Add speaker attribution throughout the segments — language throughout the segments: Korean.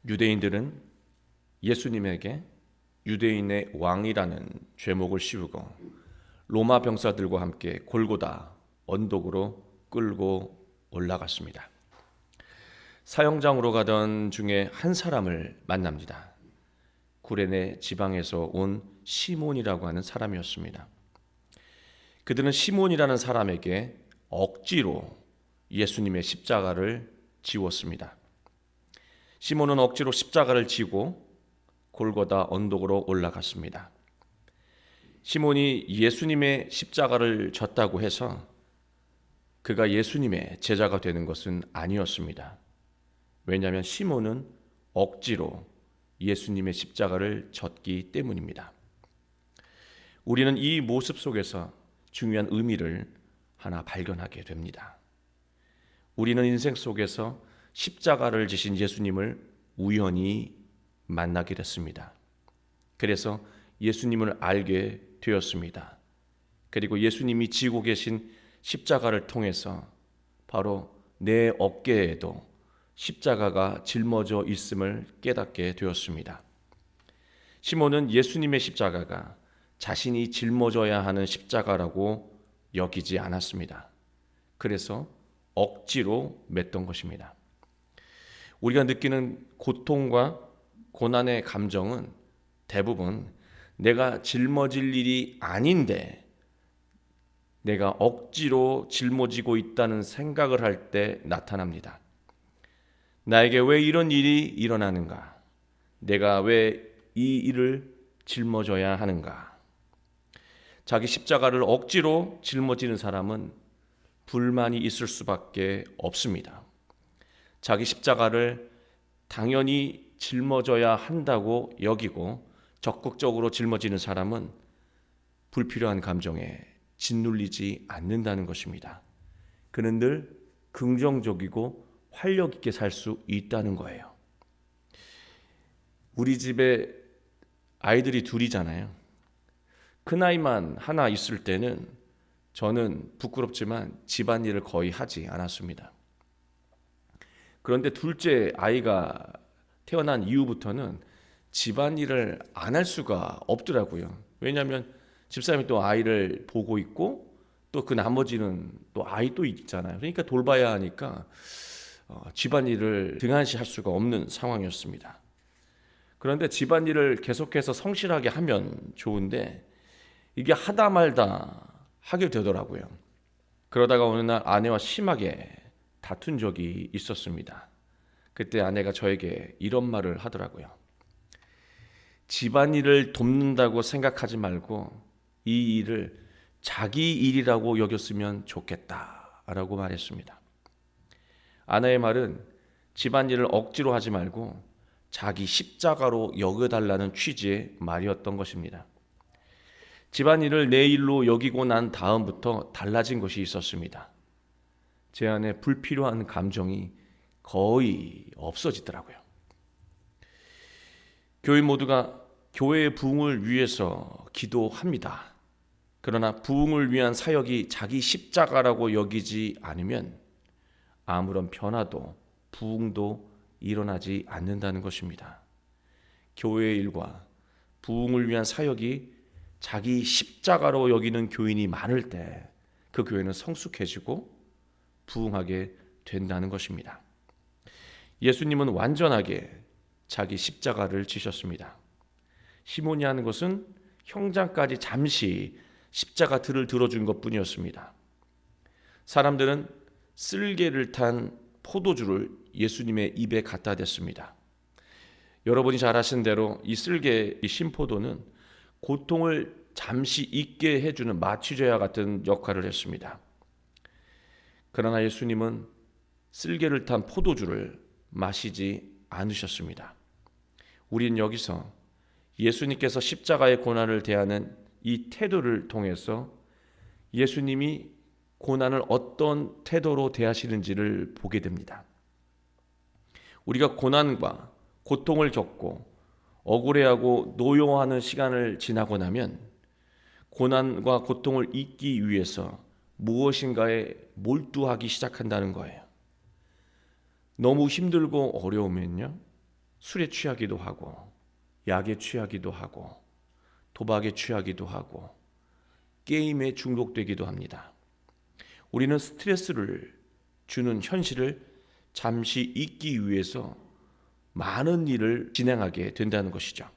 Speaker 1: 유대인들은 예수님에게 유대인의 왕이라는 죄목을 씌우고 로마 병사들과 함께 골고다 언덕으로 끌고 올라갔습니다. 사형장으로 가던 중에 한 사람을 만납니다. 구레네 지방에서 온 시몬이라고 하는 사람이었습니다. 그들은 시몬이라는 사람에게 억지로 예수님의 십자가를 지웠습니다. 시몬은 억지로 십자가를 지고 골고다 언덕으로 올라갔습니다. 시몬이 예수님의 십자가를 졌다고 해서 그가 예수님의 제자가 되는 것은 아니었습니다. 왜냐하면 시몬은 억지로 예수님의 십자가를 졌기 때문입니다. 우리는 이 모습 속에서 중요한 의미를 하나 발견하게 됩니다. 우리는 인생 속에서 십자가를 지신 예수님을 우연히 만나게 됐습니다. 그래서 예수님을 알게 되었습니다. 그리고 예수님이 지고 계신 십자가를 통해서 바로 내 어깨에도 십자가가 짊어져 있음을 깨닫게 되었습니다. 시몬은 예수님의 십자가가 자신이 짊어져야 하는 십자가라고 여기지 않았습니다. 그래서 억지로 맸던 것입니다. 우리가 느끼는 고통과 고난의 감정은 대부분 내가 짊어질 일이 아닌데 내가 억지로 짊어지고 있다는 생각을 할 때 나타납니다. 나에게 왜 이런 일이 일어나는가? 내가 왜 이 일을 짊어져야 하는가? 자기 십자가를 억지로 짊어지는 사람은 불만이 있을 수밖에 없습니다. 자기 십자가를 당연히 짊어져야 한다고 여기고 적극적으로 짊어지는 사람은 불필요한 감정에 짓눌리지 않는다는 것입니다. 그는 늘 긍정적이고 활력 있게 살 수 있다는 거예요. 우리 집에 아이들이 둘이잖아요. 그 나이만 하나 있을 때는 저는 부끄럽지만 집안일을 거의 하지 않았습니다. 그런데 둘째 아이가 태어난 이후부터는 집안일을 안 할 수가 없더라고요. 왜냐하면 집사람이 또 아이를 보고 있고 또 그 나머지는 또 아이 또 있잖아요. 그러니까 돌봐야 하니까 집안일을 등한시 할 수가 없는 상황이었습니다. 그런데 집안일을 계속해서 성실하게 하면 좋은데 이게 하다 말다 하게 되더라고요. 그러다가 어느 날 아내와 심하게 다툰 적이 있었습니다. 그때 아내가 저에게 이런 말을 하더라고요. 집안일을 돕는다고 생각하지 말고 이 일을 자기 일이라고 여겼으면 좋겠다라고 말했습니다. 아내의 말은 집안일을 억지로 하지 말고 자기 십자가로 여겨달라는 취지의 말이었던 것입니다. 집안일을 내 일로 여기고 난 다음부터 달라진 것이 있었습니다. 제 안에 불필요한 감정이 거의 없어지더라고요. 교인 모두가 교회의 부흥을 위해서 기도합니다. 그러나 부흥을 위한 사역이 자기 십자가라고 여기지 않으면 아무런 변화도 부흥도 일어나지 않는다는 것입니다. 교회의 일과 부흥을 위한 사역이 자기 십자가로 여기는 교인이 많을 때 그 교회는 성숙해지고 부흥하게 된다는 것입니다. 예수님은 완전하게 자기 십자가를 지셨습니다. 시몬이 하는 것은 형장까지 잠시 십자가 들을 들어준 것뿐이었습니다. 사람들은 쓸개를 탄 포도주를 예수님의 입에 갖다 댔습니다. 여러분이 잘 아시는 대로 이 쓸개, 이 신포도는 고통을 잠시 잊게 해주는 마취제와 같은 역할을 했습니다. 그러나 예수님은 쓸개를 탄 포도주를 마시지 않으셨습니다. 우린 여기서 예수님께서 십자가의 고난을 대하는 이 태도를 통해서 예수님이 고난을 어떤 태도로 대하시는지를 보게 됩니다. 우리가 고난과 고통을 겪고 억울해하고 노여워하는 시간을 지나고 나면 고난과 고통을 잊기 위해서 무엇인가에 몰두하기 시작한다는 거예요. 너무 힘들고 어려우면요, 술에 취하기도 하고, 약에 취하기도 하고, 도박에 취하기도 하고, 게임에 중독되기도 합니다. 우리는 스트레스를 주는 현실을 잠시 잊기 위해서 많은 일을 진행하게 된다는 것이죠.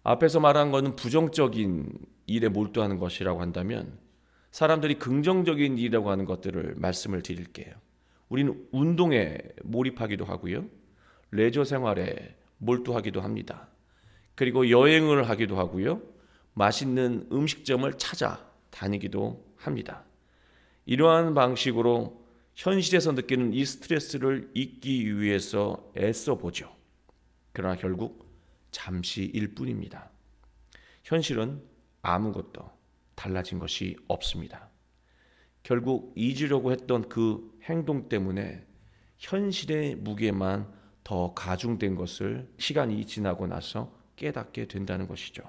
Speaker 1: 앞에서 말한 것은 부정적인 일에 몰두하는 것이라고 한다면, 사람들이 긍정적인 일이라고 하는 것들을 말씀을 드릴게요. 우리는 운동에 몰입하기도 하고요, 레저 생활에 몰두하기도 합니다. 그리고 여행을 하기도 하고요, 맛있는 음식점을 찾아 다니기도 합니다. 이러한 방식으로 현실에서 느끼는 이 스트레스를 잊기 위해서 애써 보죠. 그러나 결국 잠시일 뿐입니다. 현실은 아무것도 달라진 것이 없습니다. 결국 잊으려고 했던 그 행동 때문에 현실의 무게만 더 가중된 것을 시간이 지나고 나서 깨닫게 된다는 것이죠.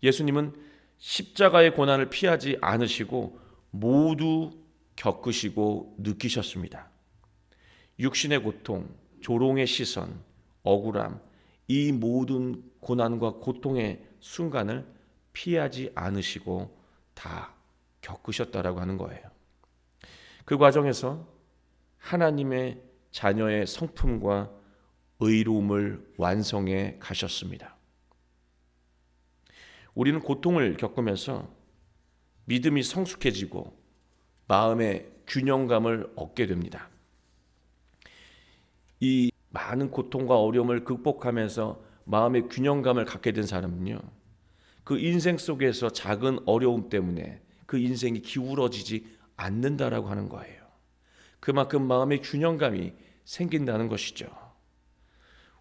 Speaker 1: 예수님은 십자가의 고난을 피하지 않으시고 모두 겪으시고 느끼셨습니다. 육신의 고통, 조롱의 시선, 억울함, 이 모든 고난과 고통의 순간을 피하지 않으시고 다 겪으셨다라고 하는 거예요. 그 과정에서 하나님의 자녀의 성품과 의로움을 완성해 가셨습니다. 우리는 고통을 겪으면서 믿음이 성숙해지고 마음의 균형감을 얻게 됩니다. 이 많은 고통과 어려움을 극복하면서 마음의 균형감을 갖게 된 사람은요, 그 인생 속에서 작은 어려움 때문에 그 인생이 기울어지지 않는다라고 하는 거예요. 그만큼 마음의 균형감이 생긴다는 것이죠.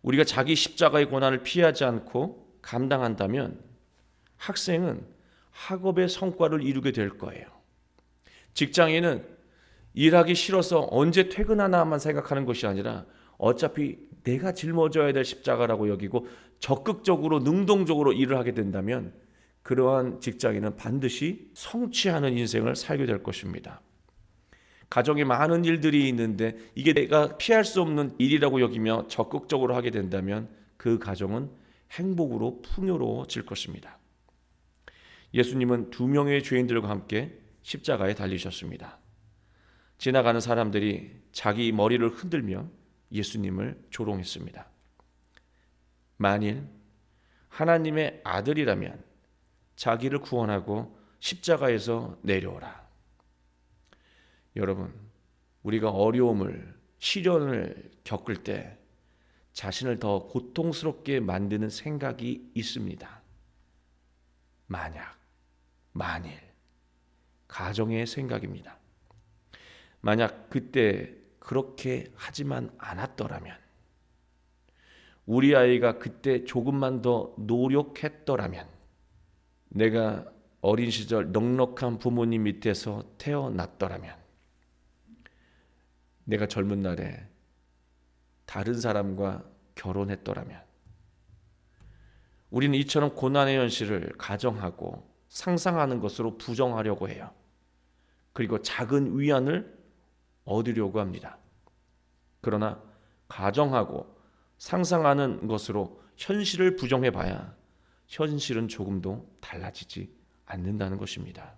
Speaker 1: 우리가 자기 십자가의 고난을 피하지 않고 감당한다면 학생은 학업의 성과를 이루게 될 거예요. 직장인은 일하기 싫어서 언제 퇴근하나만 생각하는 것이 아니라 어차피 내가 짊어져야 될 십자가라고 여기고 적극적으로 능동적으로 일을 하게 된다면 그러한 직장인은 반드시 성취하는 인생을 살게 될 것입니다. 가정에 많은 일들이 있는데 이게 내가 피할 수 없는 일이라고 여기며 적극적으로 하게 된다면 그 가정은 행복으로 풍요로워질 것입니다. 예수님은 2명의 죄인들과 함께 십자가에 달리셨습니다. 지나가는 사람들이 자기 머리를 흔들며 예수님을 조롱했습니다. 만일 하나님의 아들이라면 자기를 구원하고 십자가에서 내려오라. 여러분, 우리가 어려움을, 시련을 겪을 때 자신을 더 고통스럽게 만드는 생각이 있습니다. 만일, 가정의 생각입니다. 만약 그때 그렇게 하지만 않았더라면, 우리 아이가 그때 조금만 더 노력했더라면, 내가 어린 시절 넉넉한 부모님 밑에서 태어났더라면, 내가 젊은 날에 다른 사람과 결혼했더라면, 우리는 이처럼 고난의 현실을 가정하고 상상하는 것으로 부정하려고 해요. 그리고 작은 위안을 얻으려고 합니다. 그러나 가정하고 상상하는 것으로 현실을 부정해봐야 현실은 조금도 달라지지 않는다는 것입니다.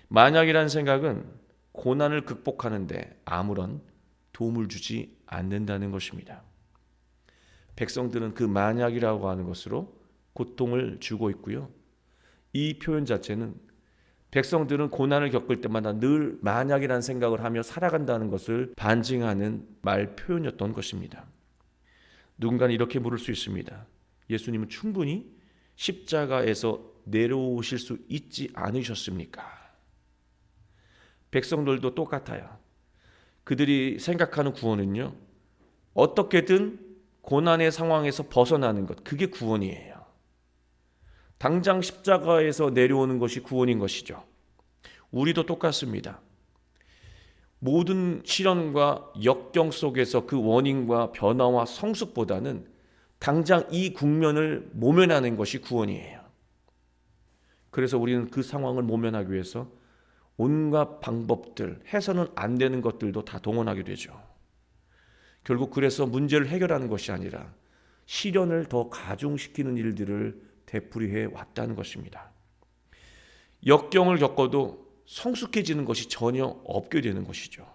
Speaker 1: 만약이라는 생각은 고난을 극복하는데 아무런 도움을 주지 않는다는 것입니다. 백성들은 그 만약이라고 하는 것으로 고통을 주고 있고요. 이 표현 자체는 백성들은 고난을 겪을 때마다 늘 만약이라는 생각을 하며 살아간다는 것을 반증하는 말 표현이었던 것입니다. 누군가는 이렇게 물을 수 있습니다. 예수님은 충분히 십자가에서 내려오실 수 있지 않으셨습니까? 백성들도 똑같아요. 그들이 생각하는 구원은요, 어떻게든 고난의 상황에서 벗어나는 것, 그게 구원이에요. 당장 십자가에서 내려오는 것이 구원인 것이죠. 우리도 똑같습니다. 모든 시련과 역경 속에서 그 원인과 변화와 성숙보다는 당장 이 국면을 모면하는 것이 구원이에요. 그래서 우리는 그 상황을 모면하기 위해서 온갖 방법들, 해서는 안 되는 것들도 다 동원하게 되죠. 결국 그래서 문제를 해결하는 것이 아니라 시련을 더 가중시키는 일들을 되풀이해 왔다는 것입니다. 역경을 겪어도 성숙해지는 것이 전혀 없게 되는 것이죠.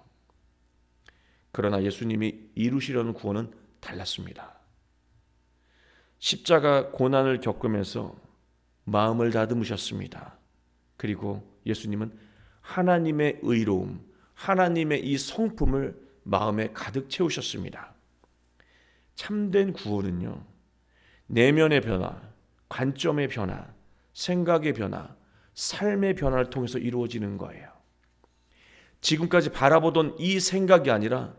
Speaker 1: 그러나 예수님이 이루시려는 구원은 달랐습니다. 십자가 고난을 겪으면서 마음을 다듬으셨습니다. 그리고 예수님은 하나님의 의로움, 하나님의 이 성품을 마음에 가득 채우셨습니다. 참된 구원은요, 내면의 변화, 관점의 변화, 생각의 변화, 삶의 변화를 통해서 이루어지는 거예요. 지금까지 바라보던 이 생각이 아니라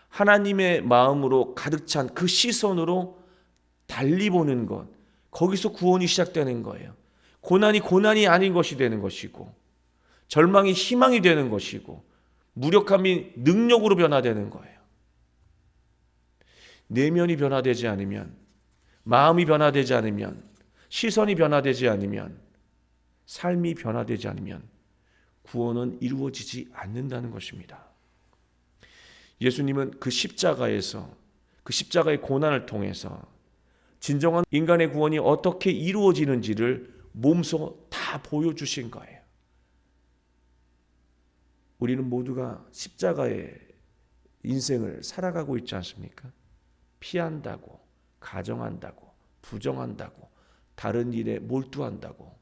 Speaker 1: 하나님의 마음으로 가득 찬 그 시선으로 달리 보는 것, 거기서 구원이 시작되는 거예요. 고난이 고난이 아닌 것이 되는 것이고, 절망이 희망이 되는 것이고, 무력함이 능력으로 변화되는 거예요. 내면이 변화되지 않으면, 마음이 변화되지 않으면, 시선이 변화되지 않으면, 삶이 변화되지 않으면 구원은 이루어지지 않는다는 것입니다. 예수님은 그 십자가에서, 그 십자가의 고난을 통해서 진정한 인간의 구원이 어떻게 이루어지는지를 몸소 다 보여주신 거예요. 우리는 모두가 십자가의 인생을 살아가고 있지 않습니까? 피한다고, 가정한다고, 부정한다고, 다른 일에 몰두한다고,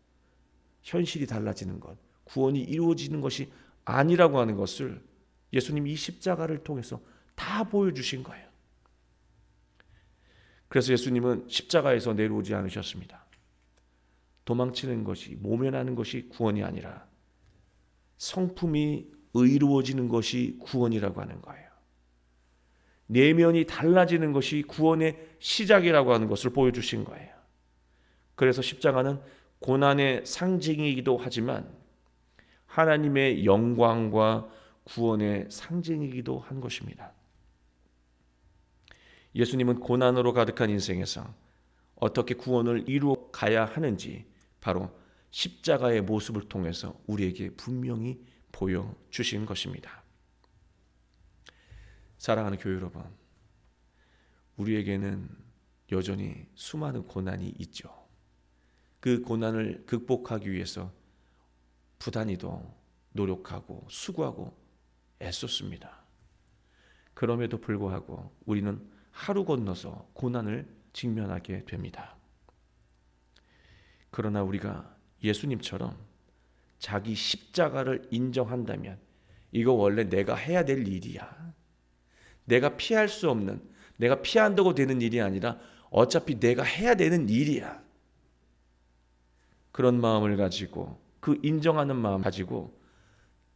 Speaker 1: 현실이 달라지는 것, 구원이 이루어지는 것이 아니라고 하는 것을 예수님이 이 십자가를 통해서 다 보여주신 거예요. 그래서 예수님은 십자가에서 내려오지 않으셨습니다. 도망치는 것이, 모면하는 것이 구원이 아니라 성품이 의로워지는 것이 구원이라고 하는 거예요. 내면이 달라지는 것이 구원의 시작이라고 하는 것을 보여주신 거예요. 그래서 십자가는 고난의 상징이기도 하지만 하나님의 영광과 구원의 상징이기도 한 것입니다. 예수님은 고난으로 가득한 인생에서 어떻게 구원을 이루어 가야 하는지 바로 십자가의 모습을 통해서 우리에게 분명히 보여주신 것입니다. 사랑하는 교회 여러분, 우리에게는 여전히 수많은 고난이 있죠. 그 고난을 극복하기 위해서 부단히도 노력하고 수고하고 애썼습니다. 그럼에도 불구하고 우리는 하루 건너서 고난을 직면하게 됩니다. 그러나 우리가 예수님처럼 자기 십자가를 인정한다면 이거 원래 내가 해야 될 일이야. 내가 피할 수 없는, 내가 피한다고 되는 일이 아니라 어차피 내가 해야 되는 일이야. 그런 마음을 가지고, 그 인정하는 마음 가지고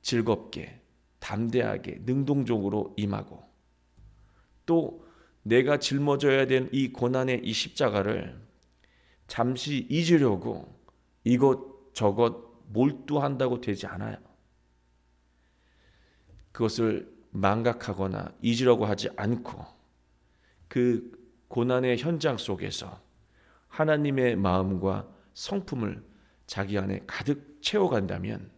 Speaker 1: 즐겁게, 담대하게, 능동적으로 임하고, 또 내가 짊어져야 된 이 고난의 이 십자가를 잠시 잊으려고 이것저것 몰두한다고 되지 않아요. 그것을 망각하거나 잊으려고 하지 않고 그 고난의 현장 속에서 하나님의 마음과 성품을 자기 안에 가득 채워간다면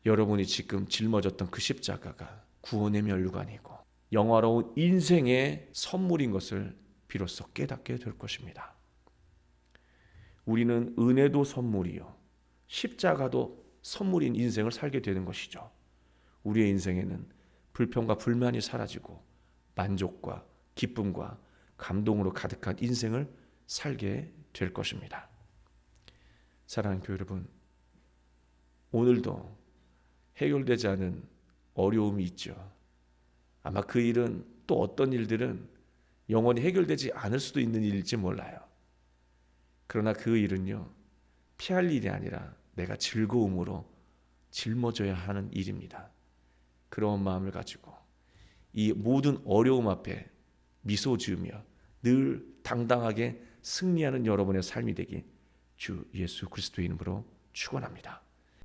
Speaker 1: 여러분이 지금 짊어졌던 그 십자가가 구원의 면류관이고 영화로운 인생의 선물인 것을 비로소 깨닫게 될 것입니다. 우리는 은혜도 선물이요, 십자가도 선물인 인생을 살게 되는 것이죠. 우리의 인생에는 불평과 불만이 사라지고 만족과 기쁨과 감동으로 가득한 인생을 살게 될 것입니다. 사랑하는 교회 여러분, 오늘도 해결되지 않은 어려움이 있죠. 아마 그 일은, 또 어떤 일들은 영원히 해결되지 않을 수도 있는 일일지 몰라요. 그러나 그 일은요, 피할 일이 아니라 내가 즐거움으로 짊어져야 하는 일입니다. 그런 마음을 가지고 이 모든 어려움 앞에 미소 지으며 늘 당당하게 승리하는 여러분의 삶이 되기 주 예수 그리스도의 이름으로 축원합니다.